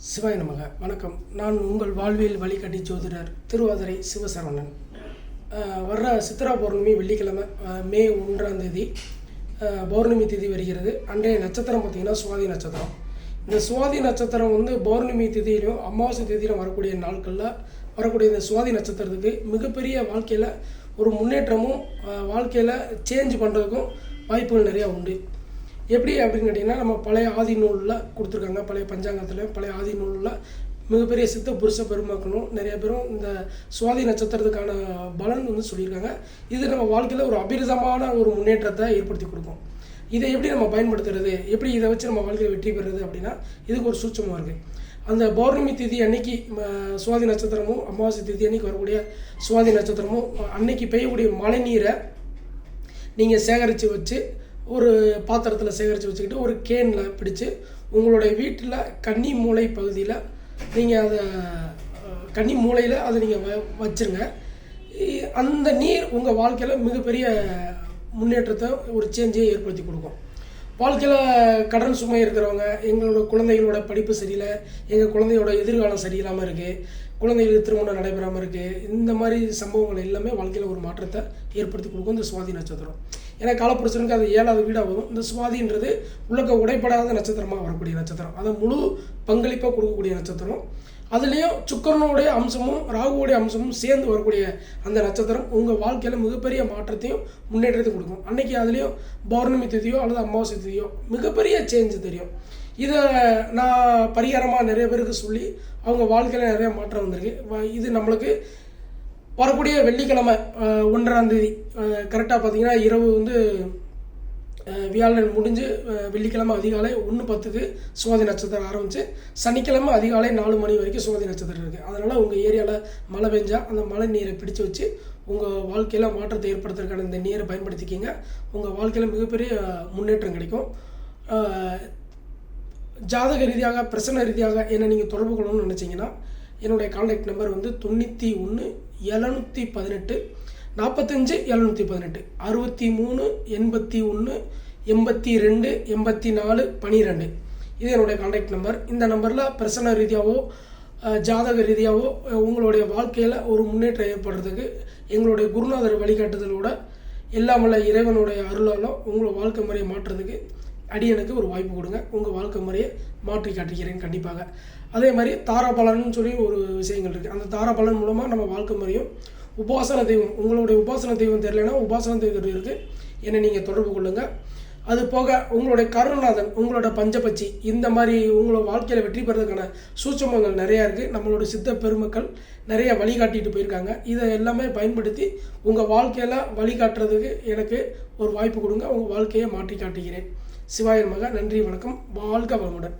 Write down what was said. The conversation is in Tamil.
சிவாய நமக. வணக்கம். நான் உங்கள் வாழ்வியல் வழிகாட்டி ஜோதிடர் திருவாதிரை சிவசரவணன். வர்ற சித்ரா பௌர்ணமி வெள்ளிக்கிழமை மே 1ஆம் தேதி பௌர்ணமி திதி வருகிறது. அன்றைய நட்சத்திரம் பார்த்திங்கன்னா சுவாதி நட்சத்திரம். இந்த சுவாதி நட்சத்திரம் பௌர்ணமி திதியிலும் அமாவாசை திதியிலும் வரக்கூடிய நாட்களில் வரக்கூடிய இந்த சுவாதி நட்சத்திரத்துக்கு மிகப்பெரிய வாழ்க்கையில் ஒரு முன்னேற்றமும் வாழ்க்கையில் சேஞ்ச் பண்ணுறதுக்கும் வாய்ப்புகள் நிறையா உண்டு. எப்படி அப்படின்னு கேட்டிங்கன்னா, நம்ம பழைய ஆதி நூலில் கொடுத்துருக்காங்க. பழைய பஞ்சாங்கத்தில் பழைய ஆதி நூலில் மிகப்பெரிய சித்த புருஷ பெருமக்களும் நிறைய பேரும் இந்த சுவாதி நட்சத்திரத்துக்கான பலன் சொல்லியிருக்காங்க. இது நம்ம வாழ்க்கையில் ஒரு அபிரிதமான ஒரு முன்னேற்றத்தை ஏற்படுத்தி கொடுக்கும். இதை எப்படி நம்ம பயன்படுத்துறது, எப்படி இதை வச்சு நம்ம வாழ்க்கையில் வெற்றி பெறுறது அப்படின்னா, இதுக்கு ஒரு சூட்சமாக இருக்குது. அந்த பௌர்ணமி திதி அன்னைக்கு சுவாதி நட்சத்திரமும் அமாவாசை திதி அன்னைக்கு வரக்கூடிய சுவாதி நட்சத்திரமும் அன்னைக்கு பெய்யக்கூடிய மழை நீரை நீங்கள் சேகரித்து வச்சு ஒரு பாத்திரத்தில் சேகரித்து வச்சுக்கிட்டு ஒரு கேனில் பிடிச்சி உங்களுடைய வீட்டில் கன்னி மூலை பகுதியில் நீங்கள் அதை கன்னி மூலையில் அதை நீங்கள் வச்சுருங்க. அந்த நீர் உங்கள் வாழ்க்கையில் மிகப்பெரிய முன்னேற்றத்தை ஒரு சேஞ்சை ஏற்படுத்தி கொடுக்கும். வாழ்க்கையில் கடன் சுமை இருக்கிறவங்க, எங்களோட குழந்தைகளோட படிப்பு சரியில்லை, எங்கள் குழந்தையோட எதிர்காலம் சரியில்லாமல் இருக்குது, குழந்தைகளுக்கு திருமணம் நடைபெறாமல் இருக்குது, இந்த மாதிரி சம்பவங்கள் எல்லாமே வாழ்க்கையில் ஒரு மாற்றத்தை ஏற்படுத்தி கொடுக்கும் இந்த சுவாதி நட்சத்திரம். ஏன்னா காலப்புருஷனுக்கு அது 7வது வீடாக வரும். இந்த சுவாதின்றது உலக உடைப்படாத நட்சத்திரமாக வரக்கூடிய நட்சத்திரம். அதை முழு பங்களிப்பாக கொடுக்கக்கூடிய நட்சத்திரம். அதுலேயும் சுக்கரனுடைய அம்சமும் ராகுவோடைய அம்சமும் சேர்ந்து வரக்கூடிய அந்த நட்சத்திரம் உங்கள் வாழ்க்கையில் மிகப்பெரிய மாற்றத்தையும் முன்னேற்றத்தையும் கொடுக்கும். அன்றைக்கி அதுலேயும் பௌர்ணமி திதியோ அல்லது அமாவாசை திதியோ மிகப்பெரிய சேஞ்சு தெரியும். இதை நான் பரிகாரமாக நிறைய பேருக்கு சொல்லி அவங்க வாழ்க்கையில் நிறைய மாற்றம் வந்திருக்கு. இது நம்மளுக்கு வரக்கூடிய வெள்ளிக்கிழமை 1ஆம் தேதி கரெக்டாக பார்த்திங்கன்னா இரவு வியாழன் முடிஞ்சு வெள்ளிக்கிழமை அதிகாலை 1:10க்கு சுவாதி நட்சத்திரம் ஆரம்பித்து சனிக்கிழமை அதிகாலை 4 மணி வரைக்கும் சுவாதி நட்சத்திரம் இருக்குது. அதனால் உங்கள் ஏரியாவில் மழை பெஞ்சால் அந்த மழை நீரை பிடிச்சி வச்சு உங்கள் வாழ்க்கையில் மாற்றத்தை ஏற்படுத்துறதுக்கான இந்த நீரை பயன்படுத்திக்கிங்க. உங்கள் வாழ்க்கையில் மிகப்பெரிய முன்னேற்றம் கிடைக்கும். ஜாதக ரீதியாக பிரசன்ன ரீதியாக என்னை நீங்கள் தொடர்பு கொள்ளணும்னு நினச்சிங்கன்னா என்னுடைய கான்டாக்ட் நம்பர் 91 718 45 718 63 81 82 84 12. இது என்னுடைய கான்டாக்ட் நம்பர். இந்த நம்பரில் பிரசன்ன ரீதியாகவோ ஜாதக ரீதியாகவோ உங்களுடைய வாழ்க்கையில் ஒரு முன்னேற்றம் ஏற்படுறதுக்கு எங்களுடைய குருநாதர் வழிகாட்டுதலோட எல்லாமல்ல இறைவனுடைய அருளாலும் உங்களை வாழ்க்கை முறையை மாற்றுறதுக்கு அடியனுக்கு ஒரு வாய்ப்பு கொடுங்க. உங்கள் வாழ்க்கை முறையை மாற்றி காட்டுகிறேன் கண்டிப்பாக. அதே மாதிரி தாராபலன்னு சொல்லி ஒரு விஷயங்கள் இருக்குது. அந்த தாராபலன் மூலமாக நம்ம வாழ்க்கை முறையும் உபாசன தெய்வம், உங்களுடைய உபாசன தெய்வம் தெரியலைன்னா உபாசன தெய்வம் இருக்குது, என்னை நீங்கள் தொடர்பு கொள்ளுங்கள். அது போக உங்களுடைய கருணநாதன், உங்களோட பஞ்சபட்சி, இந்த மாதிரி உங்களோட வாழ்க்கையில் வெற்றி பெறதுக்கான சூட்சமங்கள் நிறையா இருக்குது. நம்மளோட சித்த பெருமக்கள் நிறைய வழிகாட்டிட்டு போயிருக்காங்க. இதை எல்லாமே பயன்படுத்தி உங்கள் வாழ்க்கையில் வழிகாட்டுறதுக்கு எனக்கு ஒரு வாய்ப்பு கொடுங்க. உங்கள் வாழ்க்கையை மாற்றி காட்டுகிறேன். சிவாய நமக. நன்றி, வணக்கம். வாழ்க வளமுடன்.